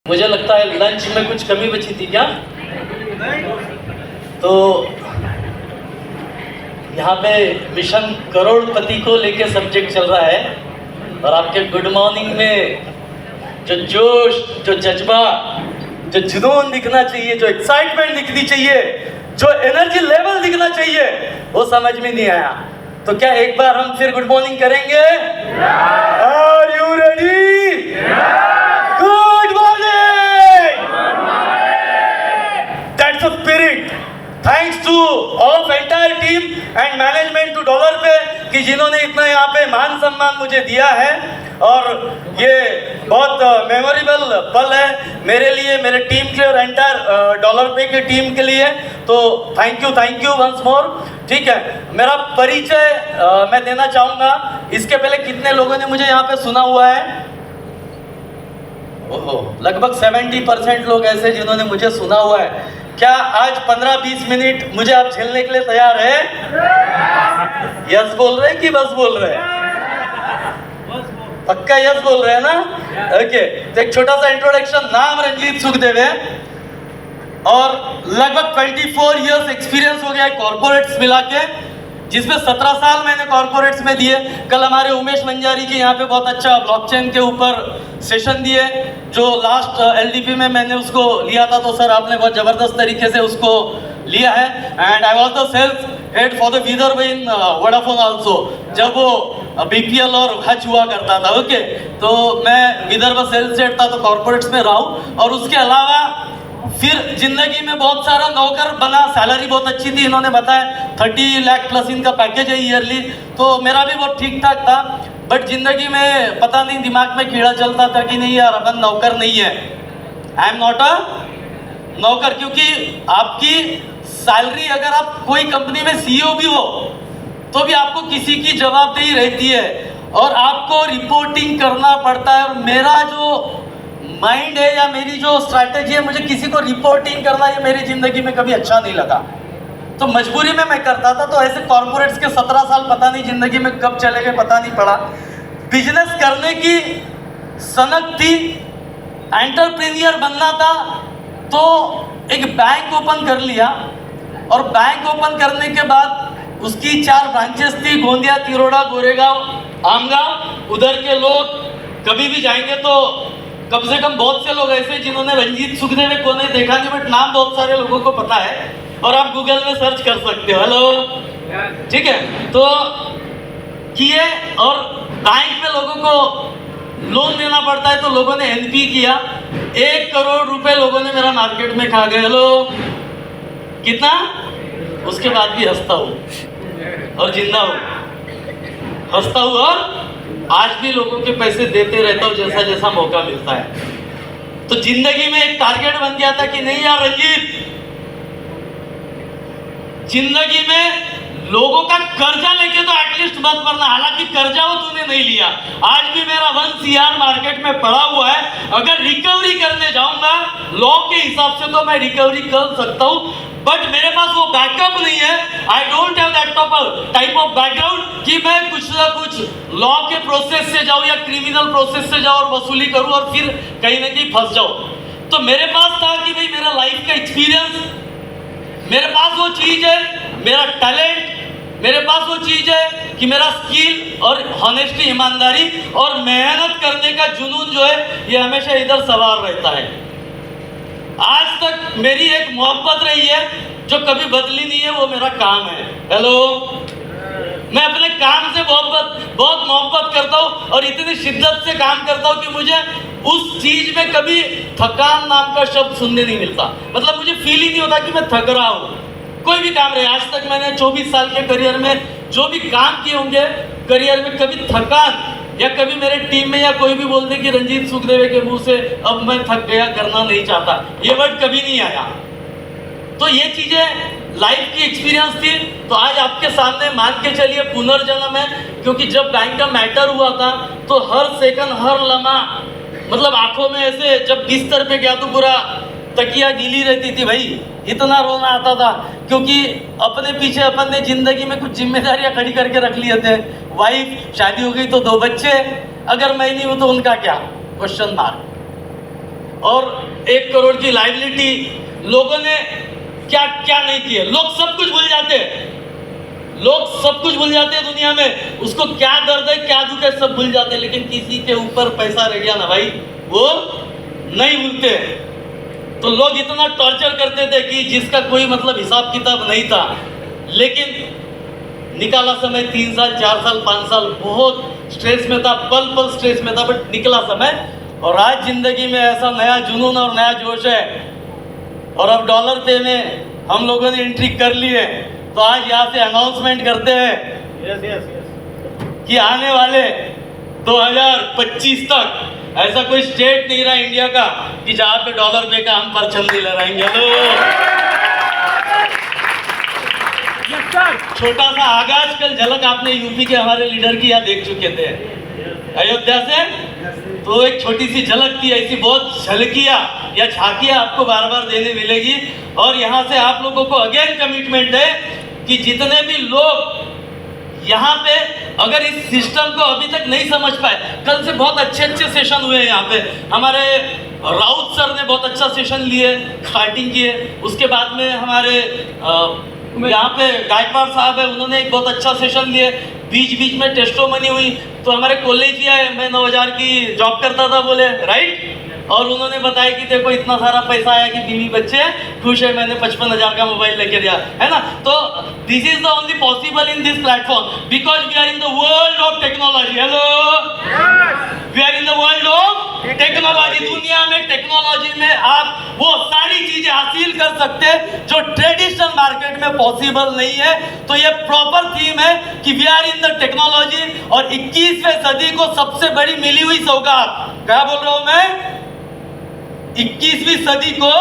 मुझे लगता है लंच में कुछ कमी बची थी क्या? तो यहाँ पे मिशन करोड़पति को लेके सब्जेक्ट चल रहा है और आपके गुड मॉर्निंग में जो जोश, जो जज्बा, जो जुनून दिखना चाहिए, जो एक्साइटमेंट दिखनी चाहिए, जो एनर्जी लेवल दिखना चाहिए, वो समझ में नहीं आया। तो क्या एक बार हम फिर गुड मॉर्निंग करेंगे? Are you ready? Good morning! That's the spirit. Thanks to all of entire team and management to Dollar Pay कि जिन्होंने इतना यहाँ पे मान सम्मान मुझे दिया है और ये बहुत मेमोरेबल पल है मेरे लिए, मेरे टीम के और एंटायर डॉलर पे की टीम के लिए। तो थैंक यू वंस मोर। ठीक है, मेरा परिचय मैं देना चाहूँगा। इसके पहले कितने लोगों ने मुझे यहाँ पे सुना हुआ है? ओहो, लगभग 70% लोग ऐसे जिन्होंने मुझे सुना हुआ है। क्या आज 15-20 मिनट मुझे आप झेलने के लिए तैयार है? यस बोल रहे हैं कि बस बोल रहे हैं? पक्का यस बोल रहे हैं ना? ओके, तो एक छोटा सा इंट्रोडक्शन। नाम रंजीत सुखदेव है और लगभग 24 इयर्स एक्सपीरियंस हो गया है कॉर्पोरेट्स मिला के, जिसमें 17 साल मैंने कॉर्पोरेट्स में दिए। कल हमारे उमेश मंजारी जी यहाँ पे बहुत अच्छा ब्लॉकचेन के ऊपर सेशन दिए, जो लास्ट एलडीपी में मैंने उसको लिया था। तो सर आपने बहुत ज़बरदस्त तरीके से उसको लिया है। And I was the sales head for the Vidarbha in Vodafone also, जब वो बीपीएल और हज हुआ करता था। ओके, तो मैं विदर्भ सेल्स हेड था, तो कॉर्पोरेट्स में रहा हूँ। और उसके अलावा फिर जिंदगी में बहुत सारा नौकर बना, सैलरी बहुत अच्छी थी। इन्होंने बताया 30 लाख प्लस इनका पैकेज है ईयरली, तो मेरा भी बहुत ठीक ठाक था। बट जिंदगी में पता नहीं दिमाग में कीड़ा चलता था कि नहीं यार, अपन नौकर नहीं है। आई एम नॉट अ नौकर, क्योंकि आपकी सैलरी, अगर आप कोई कंपनी में सीईओ भी हो तो भी आपको किसी की जवाबदेही रहती है और आपको रिपोर्टिंग करना पड़ता है। और मेरा जो माइंड है या मेरी जो स्ट्रैटेजी है, मुझे किसी को रिपोर्टिंग करना ये मेरी जिंदगी में कभी अच्छा नहीं लगा, तो मजबूरी में मैं करता था। तो ऐसे कॉर्पोरेट्स के 17 साल पता नहीं जिंदगी में कब चले गए, पता नहीं पड़ा। बिजनेस करने की सनक थी, एंटरप्रेन्योर बनना था, तो एक बैंक ओपन कर लिया। और बैंक ओपन करने के बाद उसकी 4 ब्रांचेस थी, गोंदिया, तिरोड़ा, गोरेगांव, आमगांव। उधर के लोग कभी भी जाएंगे तो कम से कम बहुत से लोग ऐसे जिन्होंने रंजीत सुखदेव को नहीं देखा नहीं, बट नाम बहुत सारे लोगों को पता है और आप गूगल में सर्च कर सकते हो। हेलो, ठीक है। तो किए और बैंक में लोगों को लोन देना पड़ता है, तो लोगों ने एनपी किया। 1 करोड़ रुपए लोगों ने मेरा मार्केट में खा गए। हेलो, कितना? उसके बाद भी हंसता हूँ और जिंदा हूँ, हंसता हूँ और आज भी लोगों के पैसे देते रहता हूँ जैसा जैसा मौका मिलता है। तो जिंदगी में एक टारगेट बन गया था कि नहीं यार रंजीत, जिंदगी में लोगों का कर्जा लेके तो एटलीस्ट मत मरना। हालांकि कर्जा वो तूने नहीं लिया, आज भी मेरा 1 CR मार्केट में पड़ा हुआ है। अगर रिकवरी करने जाऊंगा लॉ के हिसाब से तो मैं रिकवरी कर सकता हूं, बट मेरे पास वो बैकअप नहीं है। I don't have that type of background कि मैं कुछ ना कुछ लॉ के प्रोसेस से जाऊं या क्रिमिनल प्रोसेस से जाऊं और वसूली करूं और फिर कहीं ना कहीं फंस जाऊं। तो मेरे पास था कि भाई मेरा लाइफ का एक्सपीरियंस, मेरे पास वो चीज है, मेरा टैलेंट, मेरे पास वो चीज है कि मेरा स्किल और हॉनेस्टी, ईमानदारी और मेहनत करने का जुनून जो है ये हमेशा इधर सवार रहता है। आज तक मेरी एक मोहब्बत रही है जो कभी बदली नहीं है, वो मेरा काम है। हेलो, मैं अपने काम से बहुत मोहब्बत करता हूँ और इतनी शिद्दत से काम करता हूँ कि मुझे उस चीज में कभी थकान नाम का शब्द सुनने नहीं मिलता। मतलब मुझे फील ही नहीं होता कि मैं थक रहा हूँ। कोई भी काम रहे, आज तक मैंने 24 साल के करियर में जो भी काम किए होंगे करियर में, कभी थकान या कभी मेरे टीम में या कोई भी बोल दे कि रंजीत सुखदेव के मुंह से अब मैं थक गया, करना नहीं चाहता, ये वर्ड कभी नहीं आया। तो ये चीजें लाइफ की एक्सपीरियंस थी। तो आज आपके सामने मान के चलिए पुनर्जन्म है, क्योंकि जब बैंक का मैटर हुआ था तो हर सेकंड, हर लम्हा, मतलब आंखों में ऐसे, जब बिस्तर पे गया तो पूरा तकिया गीली रहती थी भाई, इतना रोना आता था। क्योंकि अपने पीछे अपन ने जिंदगी में कुछ जिम्मेदारियां खड़ी करके रख लिए थे। वाइफ, शादी हो गई तो 2 बच्चे, अगर मैं नहीं हूं तो उनका क्या? Question mark. और 1 करोड़ की लाइबिलिटी, लोगों ने क्या क्या नहीं किया। लोग सब कुछ भूल जाते हैं, लोग सब कुछ भूल जाते हैं दुनिया में, उसको क्या दर्द है क्या दुख है सब भूल जाते हैं, लेकिन किसी के ऊपर पैसा रह गया ना भाई, वो नहीं भूलते। तो लोग इतना टॉर्चर करते थे कि जिसका कोई मतलब हिसाब किताब नहीं था, लेकिन निकाला समय 3 साल 4 साल 5 साल बहुत स्ट्रेस में था, पल पल स्ट्रेस में था, बट निकला समय। और आज जिंदगी में ऐसा नया जुनून और नया जोश है, और अब डॉलर पे में हम लोगों ने एंट्री कर ली है। तो आज यहाँ से अनाउंसमेंट करते हैं कि आने वाले 2025 तक ऐसा कोई स्टेट नहीं रहा इंडिया का कि जहाँ पे डॉलर पे का हम परचम नहीं लहराएंगे। छोटा सा आगाज कल झलक आपने यूपी के हमारे लीडर की यहाँ देख चुके थे अयोध्या से, तो एक छोटी सी झलक थी, ऐसी बहुत झलकियाँ या झांकियाँ आपको बार बार देने मिलेगी। और यहाँ से आप लोगों को अगेन कमिटमेंट है कि जितने भी लोग यहाँ पे अगर इस सिस्टम को अभी तक नहीं समझ पाए, कल से बहुत अच्छे अच्छे सेशन हुए हैं यहाँ पे, हमारे राउत सर ने बहुत अच्छा सेशन लिए, स्टार्टिंग किए, उसके बाद में हमारे यहाँ पे गायकवाड़ साहब है, उन्होंने एक बहुत अच्छा सेशन लिए, बीच बीच में टेस्टोमनी हुई। तो हमारे कॉलेजिया है, मैं 9000 की जॉब करता था बोले, राइट, और उन्होंने बताया कि देखो इतना सारा पैसा आया कि बीवी बच्चे खुश है, मैंने 55,000 का मोबाइल लेके दिया, है ना। तो this is the only possible in this platform because we are in the world of technology. Hello, we are in the world of technology. दुनिया में टेक्नोलॉजी में आप वो सारी चीजें हासिल कर सकते हैं जो ट्रेडिशनल मार्केट में पॉसिबल नहीं है। तो ये प्रॉपर थीम है कि we are in the technology, और 21वीं सदी को सबसे बड़ी मिली हुई सौगात, क्या बोल रहा हूं मैं, 21वीं सदी को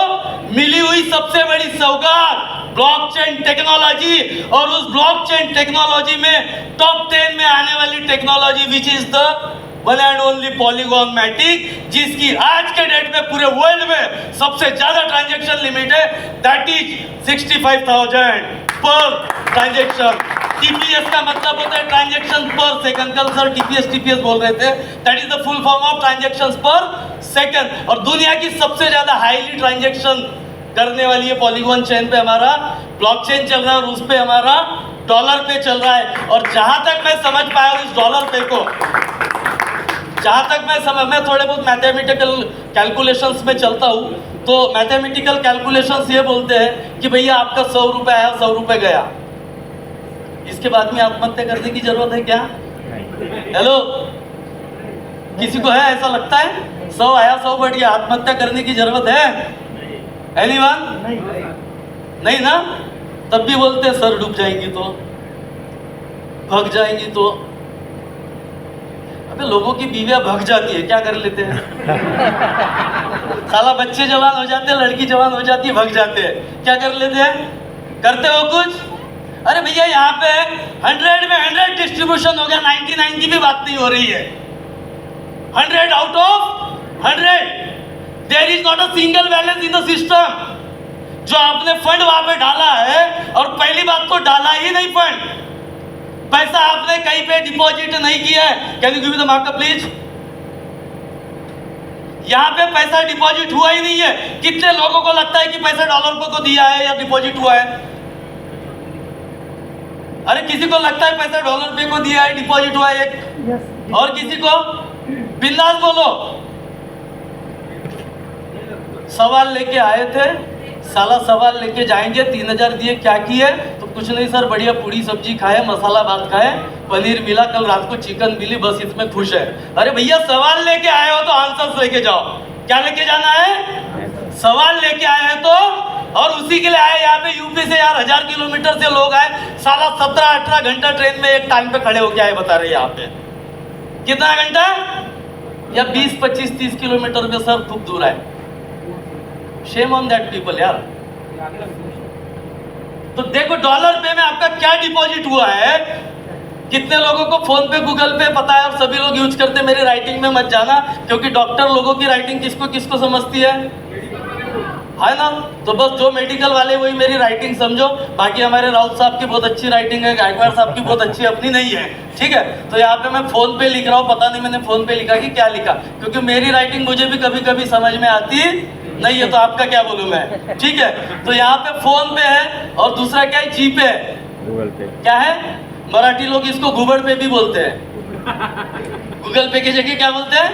मिली हुई सबसे बड़ी सौगात ब्लॉकचेन टेक्नोलॉजी। और उस ब्लॉकचेन टेक्नोलॉजी में टॉप 10 में आने वाली technology which is the one and only Polygon Matic, जिसकी आज के डेट में पूरे वर्ल्ड में सबसे ज्यादा ट्रांजैक्शन लिमिट है, दैट इज 65,000 पर ट्रांजैक्शन। टीपीएस का मतलब होता है ट्रांजैक्शन पर सेकंड। कल सर टीपीएस बोल रहे थे, that is the full form of transactions पर सेकंड। और दुनिया की सबसे ज्यादा हाईली ट्रांजैक्शन करने वाली है पॉलीगॉन चेन पे हमारा ब्लॉकचेन चल रहा है, और उस पे हमारा डॉलर पे चल रहा है। और जहां तक मैं समझ पाया उस डॉलर पे को, जहां तक मैं थोड़े बहुत मैथमेटिकल कैलकुलेशंस में चलता हूँ, तो मैथमेटिकल कैलकुलेशंस ये बोलते हैं कि भैया आपका 100 रुपये आया 100 रुपये गया, इसके बाद में आत्महत्या करने की जरूरत है क्या? हेलो, किसी को है ऐसा लगता है? 100 आया 100 बढ़ गया, आत्महत्या करने की जरूरत है? एनीवन? नहीं ना? तब भी बोलते हैं सर डूब जाएंगी तो, भग जाएंगी तो। अबे लोगों की बीवियां भग जाती है, क्या कर लेते हैं? साला बच्चे जवान हो जाते हैं, लड़की जवान हो जाती है, भग जाते हैं, क्या कर लेते हैं? करते हो कुछ? अरे भैया यहाँ पे 100 में 100 डिस्ट्रीब्यूशन हो गया, 99 की भी बात नहीं हो रही है। 100 out of 100, there is not a single balance in the system. जो आपने फंड वहां पे डाला है, और पहली बात तो डाला ही नहीं फंड, पैसा आपने कहीं पे डिपॉजिट नहीं किया है। Can you give me the markup please? यहाँ पे पैसा डिपॉजिट हुआ ही नहीं है। कितने लोगों को लगता है कि पैसा डॉलर को दिया है या डिपॉजिट हुआ है? अरे किसी को लगता है पैसा डॉलर पे को दिया है, डिपॉजिट हुआ है एक, और किसी को? बिंदास बोलो। सवाल लेके आए थे, साला सवाल लेके जाएंगे, 3000 दिए, क्या किए? तो कुछ नहीं सर, बढ़िया पूरी सब्जी खाए, मसाला भात खाए, पनीर मिला, कल रात को चिकन मिली, बस इसमें खुश है। अरे भैया सवाल लेके आए हो तो आंसर्स लेके जाओ। क्या लेके जाना है? सवाल लेके आए हैं तो, और उसी के लिए आए यहाँ पे यूपी से यार 1000 किलोमीटर से लोग आए, साला 17-18 घंटा ट्रेन में एक टाइम पे खड़े होके आए, बता रहे यहाँ पे कितना घंटा? या 20, 25, 30 किलोमीटर पे सर खूब दूर है। शेम ऑन दैट पीपल यार। तो देखो डॉलर पे में आपका क्या डिपॉजिट हुआ है, कितने लोगों को फोन पे गूगल पे पता है, और सभी लोग यूज करते। मेरी राइटिंग में मत जाना, क्योंकि डॉक्टर लोगों की राइटिंग किसको किसको समझती है? है ना। तो बस जो मेडिकल वाले वही मेरी राइटिंग समझो, बाकी हमारे राउत साहब की बहुत अच्छी राइटिंग है, गायकवाड़ साहब की बहुत अच्छी, अपनी नहीं है, ठीक है। तो यहाँ पे मैं फोन पे लिख रहा हूँ, पता नहीं मैंने फोन पे लिखा कि क्या लिखा, क्योंकि मेरी राइटिंग मुझे भी कभी कभी समझ में आती नहीं है, तो आपका क्या बोलूँ मैं, ठीक है। तो यहाँ पे फोन पे है और दूसरा क्या है, जी पे है, गूगल पे क्या है, मराठी लोग इसको गूगल पे भी बोलते हैं। गूगल पे की जगह क्या बोलते हैं,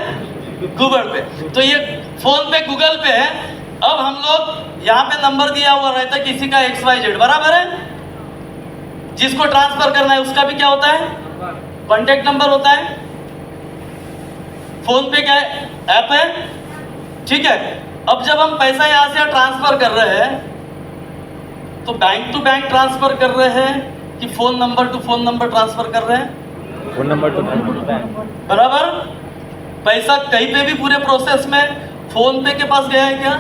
गूगल पे। तो ये फोन पे गूगल पे है। अब हम लोग यहाँ पे नंबर दिया हुआ रहता है किसी का XYZ, बराबर है। जिसको ट्रांसफर करना है उसका भी क्या होता है, कॉन्टेक्ट नंबर होता है। फोन पे क्या है, ऐप है, ठीक है। अब जब हम पैसा यहाँ से ट्रांसफर कर रहे हैं तो बैंक टू बैंक ट्रांसफर कर रहे हैं कि phone number two phone number transfer कर रहे हैं, फोन नंबर तो बराबर। पैसा कहीं पे भी पूरे प्रोसेस में फोन पे के पास गया है क्या,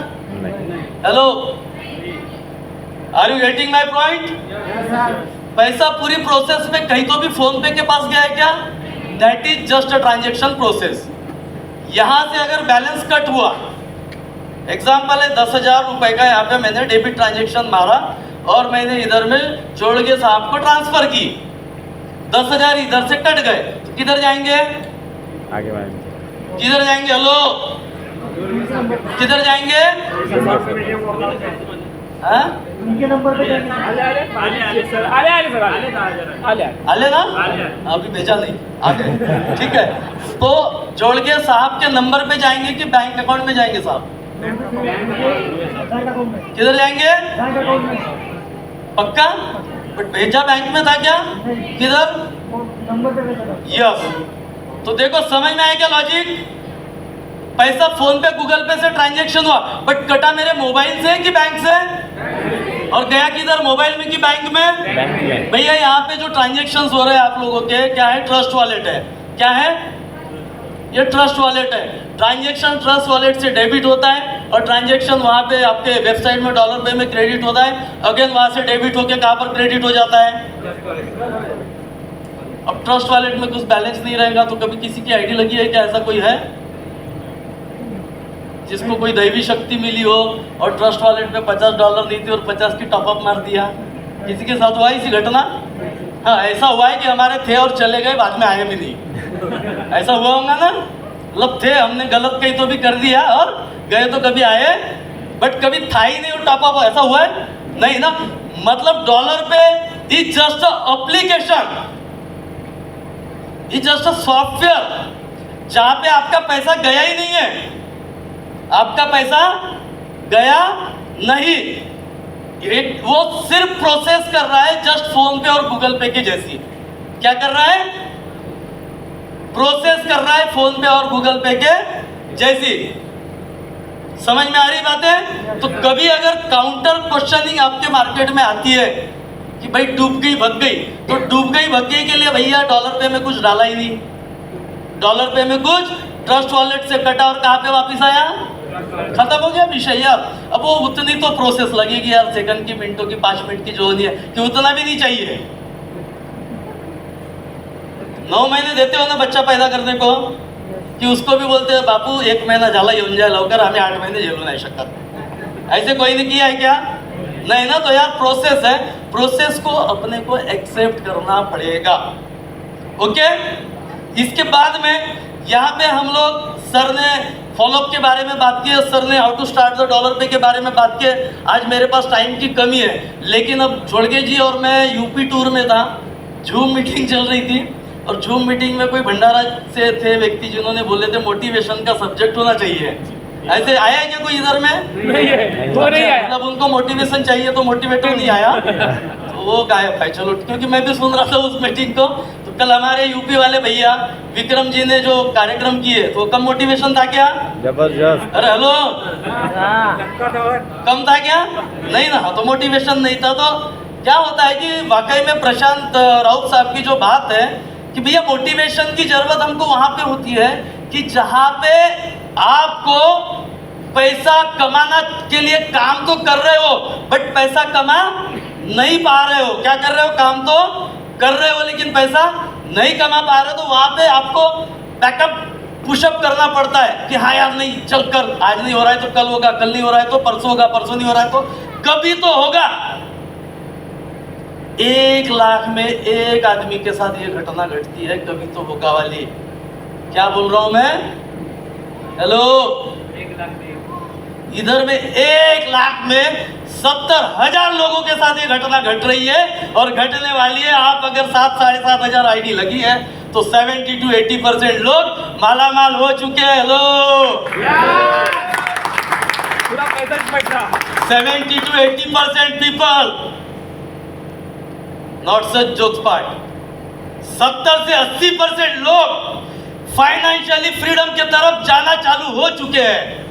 hello, are you getting my point. पैसा पूरी प्रोसेस में कहीं तो भी फोन पे के पास गया है क्या, that is just a transaction process. यहां से अगर बैलेंस कट हुआ, एग्जाम्पल है 10,000 रुपए का, यहाँ पे मैंने डेबिट ट्रांजेक्शन मारा और मैंने इधर में जोड़गे साहब को ट्रांसफर की, 10,000 इधर से कट गए, तो किधर जाएंगे, आगे बढ़ेंगे, किधर जाएंगे, हेलो, किधर जाएंगे, हाँ? आले ना, अभी भेजा नहीं, आगे, ठीक है। तो जोड़गे साहब के नंबर पे जाएंगे कि बैंक अकाउंट में जाएंगे साहब, किधर जाएंगे, पक्का, बट भेजा बैंक में था क्या, किधर, यस। तो देखो समझ में आया क्या लॉजिक। पैसा फोन पे गूगल पे से ट्रांजैक्शन हुआ, बट कटा मेरे मोबाइल से कि बैंक से, और गया किधर, मोबाइल में कि बैंक में। भैया यहाँ पे जो ट्रांजैक्शंस हो रहे हैं आप लोगों के, क्या है, ट्रस्ट वॉलेट है, क्या है, ये ट्रस्ट वॉलेट है। ट्रांजैक्शन ट्रस्ट वॉलेट से डेबिट होता है और ट्रांजैक्शन वहाँ पे आपके वेबसाइट में डॉलर पे में क्रेडिट होता है, अगेन वहाँ से डेबिट होके कहाँ पर क्रेडिट हो जाता है। अब ट्रस्ट वॉलेट में कुछ बैलेंस नहीं रहेगा तो कभी किसी की आईडी लगी है क्या, ऐसा कोई है जिसको कोई दैवी शक्ति मिली हो और ट्रस्ट वॉलेट में $50 नहीं थी और 50 की टॉपअप मार दिया, किसी के साथ हुआ इसी घटना। हाँ, ऐसा हुआ है कि हमारे थे और चले गए, बाद में आए भी नहीं, ऐसा हुआ होगा ना, मतलब थे, हमने गलत कहीं तो भी कर दिया और गए तो कभी आए, बट कभी था ही नहीं और टॉपअप, ऐसा हुआ है नहीं ना। मतलब डॉलर पे is just a application, is just a software जहां पे आपका पैसा गया ही नहीं है, आपका पैसा गया नहीं, वो सिर्फ प्रोसेस कर रहा है, जस्ट फोन पे और गूगल पे की जैसी। क्या कर रहा है, प्रोसेस कर रहा है फोन पे और गूगल पे के जैसी। समझ में आ रही बातें। तो कभी अगर काउंटर क्वेश्चनिंग आपके मार्केट में आती है कि भाई डूब गई भग गई, तो डूब गई भग गई के लिए भैया डॉलर पे में कुछ डाला ही नहीं, डॉलर पे में कुछ ट्रस्ट वॉलेट से कटा और कहाँ पे वापस आया, खत्म हो गया विषय यार। अब वो उतनी तो प्रोसेस लगेगी यार, सेकंड की, मिनटों की, 5 मिनट की जो होनी है, कि उतना भी नहीं चाहिए। 9 महीने देते हो ना बच्चा पैदा करने को, कि उसको भी बोलते हैं बापू 1 महीना झाला येऊन जाए लवकर, हमें 8 महीने झेलू नहीं शकत, ऐसे कोई ने किया है क्या, नहीं ना। तो यार प्रोसेस है, प्रोसेस को अपने को एक्सेप्ट करना पड़ेगा, ओके। इसके बाद में यहाँ पे हम लोग, सर ने फॉलोअप के बारे में बात की है, सर ने how to start the Dollar Pay के बारे में बात की है। आज मेरे पास टाइम की कमी है, लेकिन अब जोड़गे जी और मैं यूपी टूर में था, जूम मीटिंग चल रही थी, और जूम मीटिंग में कोई भंडारा से थे व्यक्ति जिन्होंने बोले थे मोटिवेशन का सब्जेक्ट होना चाहिए। ऐसे आया है क्या कोई इधर में, नहीं है, वो नहीं है। मतलब उनको मोटिवेशन चाहिए तो मोटिवेटर नहीं आया, तो वो गायब है। चलो, क्योंकि मैं भी सुन रहा था उस मीटिंग को, तो कल हमारे यूपी वाले भैया विक्रम जी ने जो कार्यक्रम किए, तो कम मोटिवेशन था क्या, जबरदस्त। अरे हेलो, कम था क्या, नहीं ना, तो मोटिवेशन नहीं था। तो क्या होता है कि वाकई में प्रशांत राउत साहब की जो बात है कि भैया मोटिवेशन की जरूरत हमको वहां पे होती है कि जहां पे आपको पैसा कमाना के लिए काम तो कर रहे हो, बट पैसा कमा नहीं पा रहे हो। क्या कर रहे हो, काम तो कर रहे हो लेकिन पैसा नहीं कमा पा रहे हो, तो वहां पे आपको बैकअप पुशअप करना पड़ता है कि हाँ यार नहीं चल कर, आज नहीं हो रहा है तो कल होगा, कल नहीं हो रहा है तो परसों होगा, परसों नहीं हो रहा है तो कभी तो होगा। 1 लाख में एक आदमी के साथ ये घटना घटती है, कभी तो होगा वाली। क्या बोल रहा हूं मैं? हेलो, इधर में 1 लाख में 70,000 लोगों के साथ ये घटना घट रही है और घटने वाली है। आप अगर 7-7.5 हजार आईडी लगी है तो 70 to 80% लोग मालामाल हो चुके हैं। हेलो, पूरा पैसा बैठा 70 to 80% people, not such jokes part. 70 से 80% लोग फाइनेंशियली फ्रीडम की तरफ जाना चालू हो चुके हैं।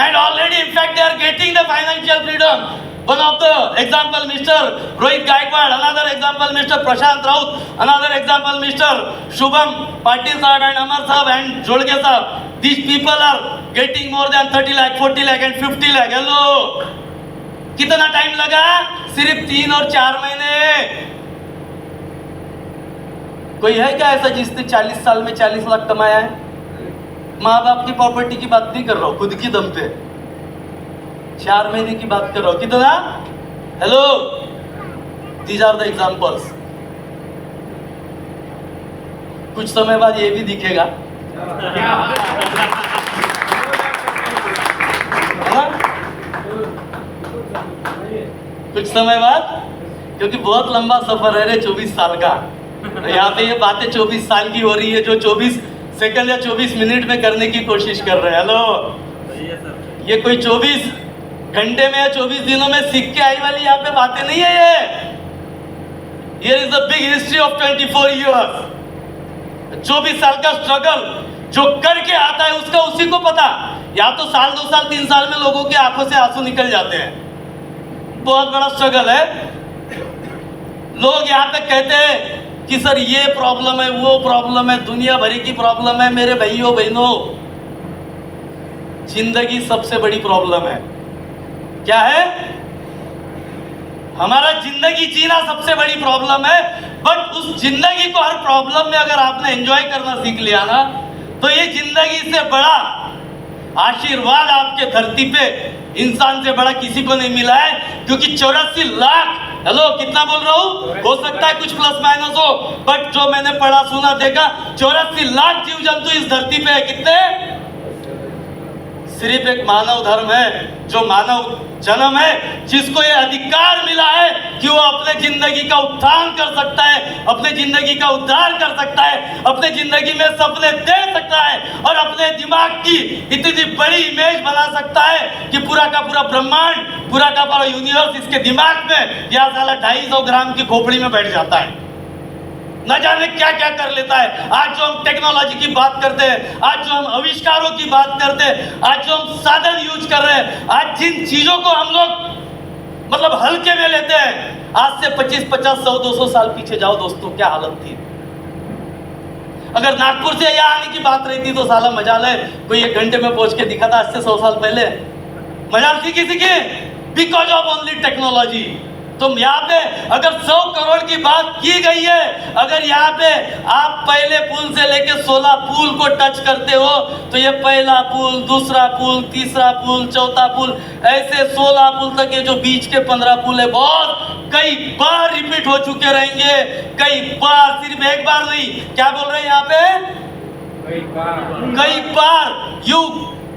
And already, in fact, they are getting the financial freedom. One of the example, Mr. Rohit Gaikwad. Another example, Mr. Prashant Raut. Another example, Mr. Shubham Patil Sahab and Amar Sahab and Jolge Sahab. These people are getting more than 30 lakh, 40 lakh and 50 lakh. Hello. कितना time लगा? सिर्फ 3 और 4 महीने। कोई है क्या ऐसा जिसने 40 साल में 40 लाख कमाया है? माँ बाप की प्रॉपर्टी की बात नहीं कर रहा हूं, खुद की दम पे 4 महीने की बात कर रहा हूं। कितना? Hello, these are the examples. कुछ समय बाद ये भी दिखेगा, कुछ समय बाद, क्योंकि बहुत लंबा सफर है रे 24 साल का। यहाँ पे ये बातें 24 साल की हो रही है जो 24 सेकंड या 24 मिनट में करने की कोशिश कर रहे हैं। हेलो, ये कोई 24 घंटे में या 24 दिनों में सीख के आई वाली यहाँ पे बातें नहीं है। ये here is the big history of 24 years. 24 साल का स्ट्रगल जो करके आता है उसका उसी को पता। या तो साल 2 साल 3 साल में लोगों की आंखों से आंसू निकल जाते हैं, बहुत बड़ा स्ट्रगल है। लोग यहाँ पे कहते हैं कि सर ये प्रॉब्लम है, वो प्रॉब्लम है, दुनिया भरी की प्रॉब्लम है। मेरे भाइयों बहनों, जिंदगी सबसे बड़ी प्रॉब्लम है। क्या है? हमारा जिंदगी जीना सबसे बड़ी प्रॉब्लम है। बट उस जिंदगी को हर प्रॉब्लम में अगर आपने एंजॉय करना सीख लिया ना, तो ये जिंदगी से बड़ा आशीर्वाद आपके धरती पे इंसान से बड़ा किसी को नहीं मिला है। क्योंकि 84 लाख, हेलो कितना बोल रहा हूँ, हो सकता है कुछ प्लस माइनस हो, बट जो मैंने पढ़ा सुना देखा 84 लाख जीव जंतु इस धरती पे है। कितने? सिर्फ एक मानव धर्म है, जो मानव जन्म है, जिसको ये अधिकार मिला है कि वो अपने जिंदगी का उत्थान कर सकता है, अपने जिंदगी का उद्धार कर सकता है, अपने जिंदगी में सपने दे सकता है और अपने दिमाग की इतनी बड़ी इमेज बना सकता है कि पूरा का पूरा ब्रह्मांड, पूरा का पूरा यूनिवर्स इसके दिमाग में या साला 250 ग्राम की खोपड़ी में बैठ जाता है। न जाने क्या क्या कर लेता है। आज जो हम टेक्नोलॉजी की बात करते हैं, आज जो हम आविष्कारों की बात करते हैं, आज जो हम साधन यूज कर रहे हैं, आज जिन चीजों को हम लोग मतलब हल्के में लेते हैं, आज से 25, 50, 100, 200 साल पीछे जाओ दोस्तों, क्या हालत थी। अगर नागपुर से यहाँ आने की बात रही थी तो साला मजाल है, कोई 1 घंटे में पहुंच के दिखा था आज से 100 साल पहले। मजाल थी किसी की? Because of only technology. तो यहाँ पे अगर 100 करोड़ की बात की गई है, अगर यहाँ पे आप पहले पुल से लेके 16 पुल को टच करते हो, तो ये पहला पुल, दूसरा पुल, तीसरा पुल, चौथा पुल, ऐसे 16 पुल तक ये जो बीच के 15 पुल है, बहुत कई बार रिपीट हो चुके रहेंगे। कई बार, सिर्फ एक बार नहीं। क्या बोल रहे हैं यहाँ पे? कई बार। You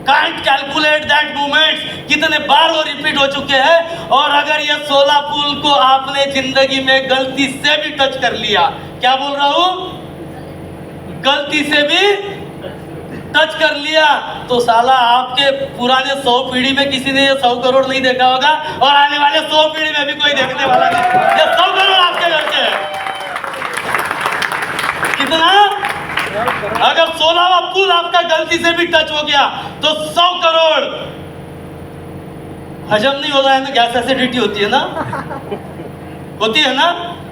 can't calculate that movements, कितने बार वो रिपीट हो चुके हैं। और अगर ये 16 पुल को आपने जिंदगी में गलती से भी टच कर लिया, क्या बोल रहा हूं, गलती से भी टच कर लिया, तो साला आपके पुराने 100 पीढ़ी में किसी ने ये 100 करोड़ नहीं देखा होगा और आने वाले 100 पीढ़ी में भी कोई देखने वाला नहीं। ये 100 करोड़ आपके घर के हैं। कितना? अगर 16वां पुल आपका गलती से भी टच हो गया तो 100 करोड़। हजम नहीं हो रहा है ना, गैस एसिडिटी होती है ना, होती है ना।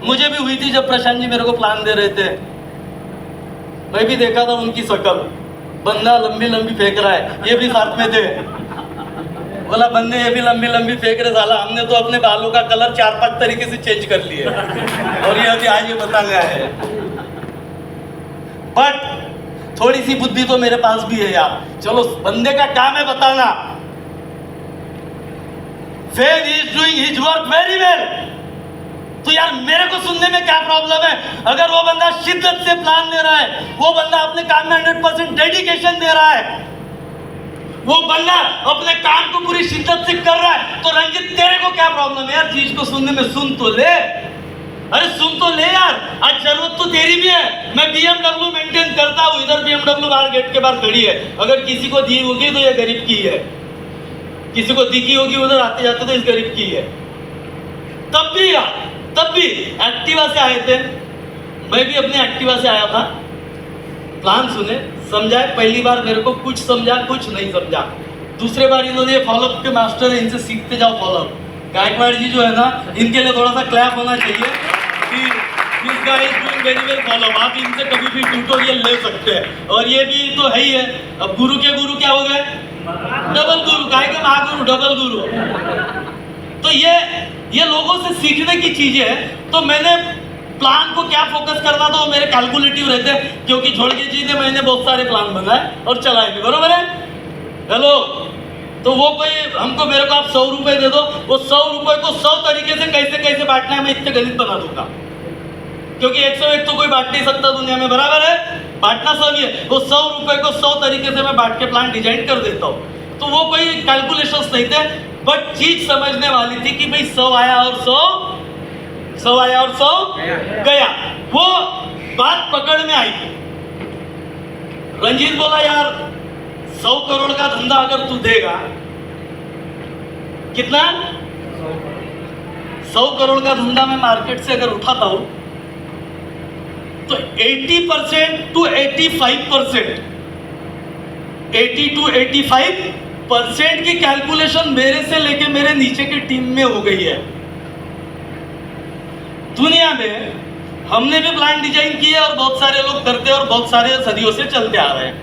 मुझे भी हुई थी जब प्रशांत जी मेरे को प्लान दे रहे थे। मैं भी देखा था उनकी शक्ल, बंदा लंबी लंबी फेंक रहा है, ये भी साथ में थे। बोला बंदे ये भी लंबी लंबी फेंक रहे, साला हमने तो अपने बालों का कलर 4-5 तरीके से चेंज कर लिए और ये अभी आज ये बता गया है। बट थोड़ी सी बुद्धि तो मेरे पास भी है यार। चलो बंदे का काम है बताना। When he is doing his work very well, तो यार मेरे को सुनने में क्या प्रॉब्लम है? अगर वो बंदा शिद्दत से प्लान ले रहा है, वो बंदा अपने काम में 100% डेडिकेशन दे रहा है, वो बंदा अपने काम को पूरी शिद्दत से कर रहा है, तो रंजित तेरे को क्या प्रॉब्लम है यार? चीज को सुनने में सुन तो ले। अरे सुन तो ले यार, आज जरूरत तो तेरी भी है। मैं BMW मेंटेन करता हूँ, इधर BMW बाहर गेट के बाहर खड़ी है। अगर किसी को दी होगी तो ये गरीब की है, किसी को दिखी होगी उधर आते जाते तो इस गरीब की है। तब भी यार, तब भी एक्टिवा से आए थे, मैं भी अपने एक्टिवा से आया था। प्लान सुने, समझाए। पहली बार मेरे को कुछ समझा, कुछ नहीं समझा। दूसरे बार इन्होंने फॉलोअप के मास्टर है, इनसे सीखते जाओ फॉलोअप। गायकवाड़ जी जो है ना, इनके लिए थोड़ा सा क्लैप होना चाहिए कि this guy is doing very well follow up. आप इनसे कभी भी ट्यूटोरियल ले सकते हैं। और ये भी तो है ही है। अब गुरु के गुरु क्या हो गए? डबल गुरु। गाय के महागुरु, डबल गुरु। तो ये लोगों से सीखने की चीजें है। तो मैंने प्लान को क्या फोकस करना था, वो मेरे कैलकुलेटिव रहते हैं, क्योंकि झोड़के जी ने मैंने बहुत सारे प्लान बनाए और चलाए भी, बरोबर है? हेलो, तो वो कोई हमको मेरे को आप 100 रुपए दे दो, वो 100 रुपए को 100 तरीके से कैसे कैसे बांटना है मैं इतने गणित बना दूंगा, क्योंकि 101 तो कोई बांट नहीं सकता दुनिया में, बराबर है? बांटना सब ही है। वो 100 रुपए को 100 तरीके से मैं बांट के प्लान डिजाइन कर देता हूँ। तो वो कोई कैलकुलेशंस नहीं थे, बट चीज समझने वाली थी कि भाई 100 आया और 100 आया और 100 गया। वो बात पकड़ में आई। रंजीत बोला यार 100 करोड़ का धंधा अगर तू देगा, कितना? 100 करोड़ का धंधा मैं मार्केट से अगर उठाता हूं तो 80% to 85%, 80 to 85% की कैलकुलेशन मेरे से लेके मेरे नीचे की टीम में हो गई है। दुनिया में हमने भी प्लान डिजाइन किए और बहुत सारे लोग करते हैं और बहुत सारे सदियों से चलते आ रहे हैं।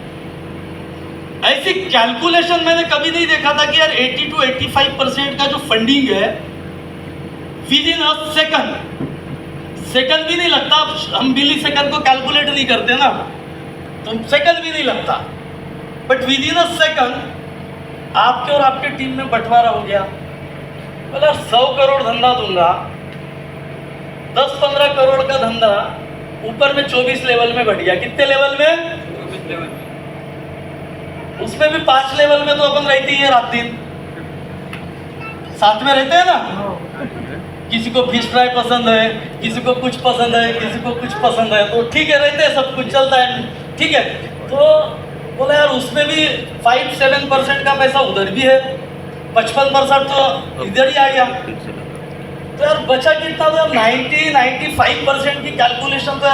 ऐसी कैलकुलेशन मैंने कभी नहीं देखा था कि यार 80 to 85% का जो फंडिंग है विद इन अ सेकंड भी नहीं लगता। हम मिली सेकंड को कैलकुलेट नहीं करते ना, तो सेकंड भी नहीं लगता, but with in a second आपके और आपके टीम में बंटवारा हो गया। बोला 100 करोड़ धंधा दूंगा, 10-15 करोड़ का धंधा ऊपर में 24 लेवल में बढ़ गया। कितने लेवल में? 24 लेवल में। उसमें भी 5 लेवल में तो अपन रहते ही है, रात दिन साथ में रहते हैं ना। किसी को फिश फ्राई पसंद है, किसी को कुछ पसंद है, किसी को कुछ पसंद है, तो ठीक है, रहते हैं, सब कुछ चलता है, ठीक है। तो बोला यार उसमें भी 5-7% का पैसा उधर भी है, 55% तो इधर ही आ गया। तो यार बचा कितना? तो 90-95% की कैलकुलेशन तो